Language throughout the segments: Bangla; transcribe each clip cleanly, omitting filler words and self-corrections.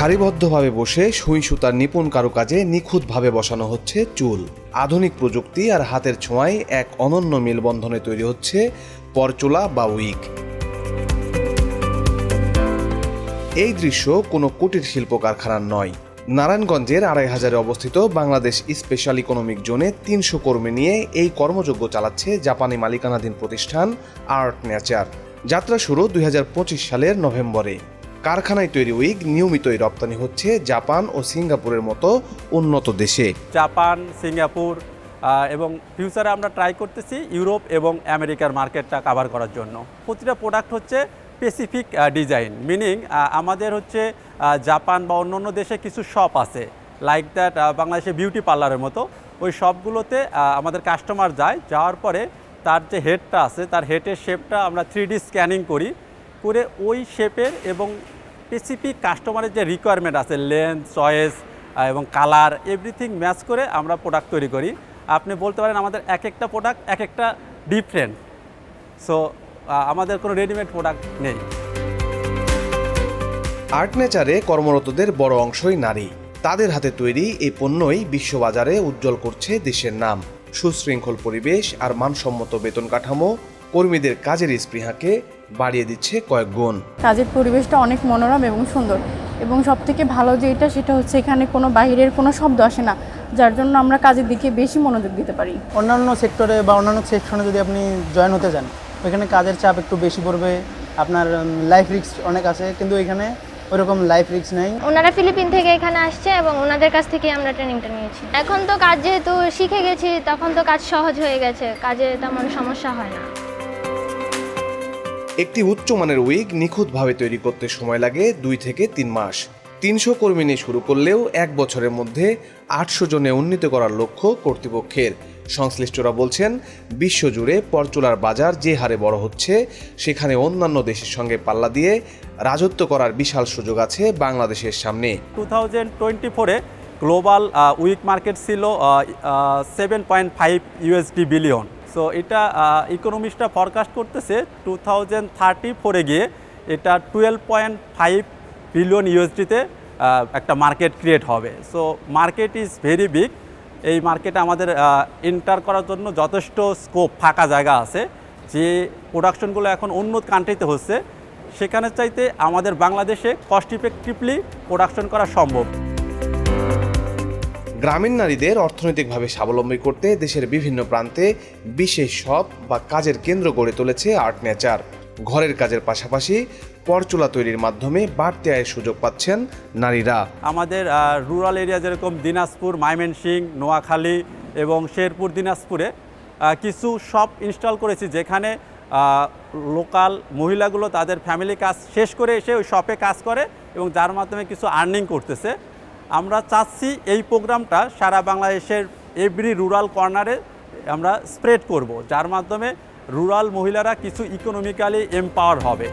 সারিবদ্ধভাবে বসে সুই সুতার নিপুণ কারুকাজে নিখুঁতভাবে বসানো হচ্ছে চুল। আধুনিক প্রযুক্তি আর হাতের ছোঁয়ায় এক অনন্য মেলবন্ধনে তৈরি হচ্ছে পরচুলা বা উইগ। এই দৃশ্য কোনো কুটির শিল্প কারখানার নয়। নারায়ণগঞ্জের ২৫০০-এ অবস্থিত বাংলাদেশ স্পেশাল ইকোনমিক জোনে ৩০০ কর্মী নিয়ে এই কর্মযজ্ঞ চালাচ্ছে জাপানি মালিকানাধীন প্রতিষ্ঠান আর্ট নেচার। যাত্রা শুরু ২০২৫ সালের নভেম্বরে। কারখানায় তৈরি উইগ নিয়মিতই রপ্তানি হচ্ছে জাপান ও সিঙ্গাপুরের মতো উন্নত দেশে। জাপান, সিঙ্গাপুর এবং ফিউচারে আমরা ট্রাই করতেছি ইউরোপ এবং আমেরিকার মার্কেটটা কভার করার জন্য। প্রতিটা প্রোডাক্ট হচ্ছে স্পেসিফিক ডিজাইন, মিনিং আমাদের হচ্ছে জাপান বা অন্য দেশে কিছু শপ আছে লাইক দ্যাট বাংলাদেশে বিউটি পার্লারের মতো। ওই শপগুলোতে আমাদের কাস্টমার যায়, যাওয়ার পরে তার যে হেডটা আছে তার হেডের শেপটা আমরা 3D স্ক্যানিং করে ওই শেপের এবং স্পেসিফিক কাস্টমারের যে রিকোয়ারমেন্ট আছে লেন্থ, চয়েস এবং কালার এভরিথিং ম্যাচ করে আমরা প্রোডাক্ট তৈরি করি। আপনি বলতে পারেন আমাদের এক একটা প্রোডাক্ট এক একটা ডিফারেন্ট। সো আমাদের কোনো রেডিমেড প্রোডাক্ট নেই। আর্ট নেচারে কর্মরতদের বড় অংশই নারী। তাদের হাতে তৈরি এই পণ্যই বিশ্ববাজারে উজ্জ্বল করছে দেশের নাম। সুশৃঙ্খল পরিবেশ আর মানসম্মত বেতন কাঠামো কর্মীদের কাজের স্পৃহাকে বাড়িয়ে দিচ্ছে কয়েক গুণ। কাজের পরিবেশটা অনেক মনোরম এবং সুন্দর, এবং সবথেকে ভালো যেটা সেটা হচ্ছে এখানে কোনো বাইরের কোনো শব্দ আসে না, যার জন্য আমরা কাজের দিকে বেশি মনোযোগ দিতে পারি। অন্যান্য সেক্টরে বা অন্যান্য সেকশনে যদি আপনি জয়েন হতে চান, ওইখানে কাজের চাপ একটু বেশি পড়বে, আপনার লাইফ রিস্ক অনেক আছে, কিন্তু এখানে ওইরকম লাইফ রিস্ক নেই। ওনারা ফিলিপিন থেকে এখানে আসছে এবং ওনাদের কাছ থেকে আমরা ট্রেনিংটা নিয়েছি। এখন তো কাজ যেহেতু শিখে গেছি, তখন তো কাজ সহজ হয়ে গেছে, কাজে তেমন সমস্যা হয় না। একটি উচ্চমানের উইগ নিখুঁতভাবে তৈরি করতে সময় লাগে ২ থেকে ৩ মাস। ৩০০ কর্মী নিয়ে শুরু করলেও ১ বছরের মধ্যে ৮০০ জনে উন্নীত করার লক্ষ্য কর্তৃপক্ষের। সংশ্লিষ্টরা বলছেন, বিশ্বজুড়ে পরচুলার বাজার যে হারে বড় হচ্ছে, সেখানে অন্যান্য দেশের সঙ্গে পাল্লা দিয়ে রাজত্ব করার বিশাল সুযোগ আছে বাংলাদেশের সামনে। 2024-এ গ্লোবাল উইগ মার্কেট ছিল $7.5 বিলিয়ন। সো এটা ইকোনমিস্টরা ফরকাস্ট করতেছে 2034-এ গিয়ে এটা $12.5 বিলিয়ন তে একটা মার্কেট ক্রিয়েট হবে। So market is very big. এই মার্কেটে আমাদের এন্টার করার জন্য যথেষ্ট স্কোপ, ফাঁকা জায়গা আছে। যে প্রোডাকশনগুলো এখন উন্নত কান্ট্রিতে হচ্ছে, সেখানে চাইতে আমাদের বাংলাদেশে কস্ট ইফেক্টিভলি প্রোডাকশন করা সম্ভব। গ্রামীণ নারীদের অর্থনৈতিকভাবে স্বাবলম্বী করতে দেশের বিভিন্ন প্রান্তে বিশেষ শপ বা কাজের কেন্দ্র গড়ে তুলেছে আর্ট নেচার। ঘরের কাজের পাশাপাশি পরচুলা তৈরির মাধ্যমে বাড়তি আয়ের সুযোগ পাচ্ছেন নারীরা। আমাদের রুরাল এরিয়া যেরকম দিনাজপুর, ময়মনসিংহ, নোয়াখালী এবং শেরপুর দিনাজপুরে কিছু শপ ইনস্টল করেছি, যেখানে লোকাল মহিলাগুলো তাদের ফ্যামিলি কাজ শেষ করে এসে ওই শপে কাজ করে এবং যার মাধ্যমে কিছু আর্নিং করতেছে। আমরা চাচ্ছি এই প্রোগ্রামটা সারা বাংলাদেশের এভরি রুরাল কর্নারে আমরা স্প্রেড করব, যার মাধ্যমে রুরাল মহিলারা কিছু ইকোনমিক্যালি এম্পাওয়ার হবে।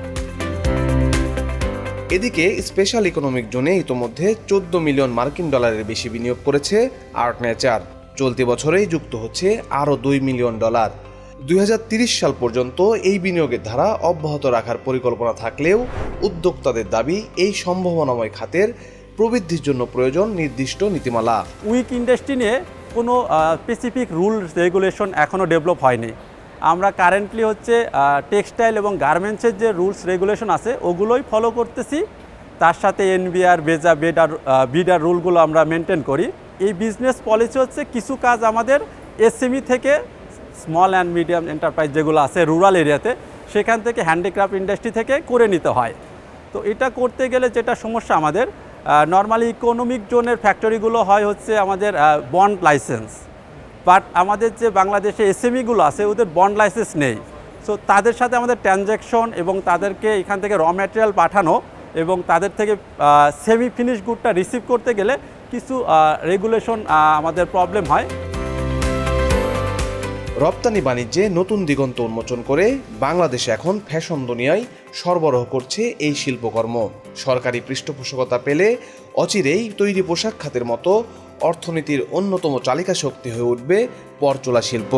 এদিকে স্পেশাল ইকোনমিক জোনে ইতোমধ্যে $14 মিলিয়ন বেশি বিনিয়োগ করেছে আর্ট নেচার। চলতি বছরেই যুক্ত হচ্ছে আরও $2 মিলিয়ন। 2030 সাল পর্যন্ত এই বিনিয়োগের ধারা অব্যাহত রাখার পরিকল্পনা থাকলেও উদ্যোক্তাদের দাবি, এই সম্ভাবনাময় খাতের প্রবৃদ্ধির জন্য প্রয়োজন নির্দিষ্ট নীতিমালা। উইগ ইন্ডাস্ট্রি নিয়ে কোনো স্পেসিফিক রুলস রেগুলেশন এখনও ডেভেলপ হয়নি। আমরা কারেন্টলি হচ্ছে টেক্সটাইল এবং গার্মেন্টসের যে রুলস রেগুলেশন আছে ওগুলোই ফলো করতেছি। তার সাথে এনবিআর, বিডার রুলগুলো আমরা মেনটেন করি। এই বিজনেস পলিসি হচ্ছে কিছু কাজ আমাদের এসএমই থেকে স্মল অ্যান্ড মিডিয়াম এন্টারপ্রাইজ যেগুলো আছে রুরাল এরিয়াতে, সেখান থেকে হ্যান্ডিক্রাফট ইন্ডাস্ট্রি থেকে করে নিতে হয়। তো এটা করতে গেলে যেটা সমস্যা আমাদের, নর্মালি ইকোনমিক জোনের ফ্যাক্টরিগুলো হয় হচ্ছে আমাদের বন্ড লাইসেন্স, বাট আমাদের যে বাংলাদেশে এসএমইগুলো আছে ওদের বন্ড লাইসেন্স নেই। সো তাদের সাথে আমাদের ট্রানজ্যাকশন এবং তাদেরকে এখান থেকে র ম্যাটেরিয়াল পাঠানো এবং তাদের থেকে সেমি ফিনিশ গুডটা রিসিভ করতে গেলে কিছু রেগুলেশন আমাদের প্রবলেম হয়। রপ্তানি বাণিজ্যে নতুন দিগন্ত উন্মোচন করে বাংলাদেশ এখন ফ্যাশন দুনিয়ায় সরবরাহ করছে এই শিল্পকর্ম। সরকারি পৃষ্ঠপোষকতা পেলে অচিরেই তৈরি পোশাক খাতের মতো অর্থনীতির অন্যতম চালিকা শক্তি হয়ে উঠবে পরচুলা শিল্প।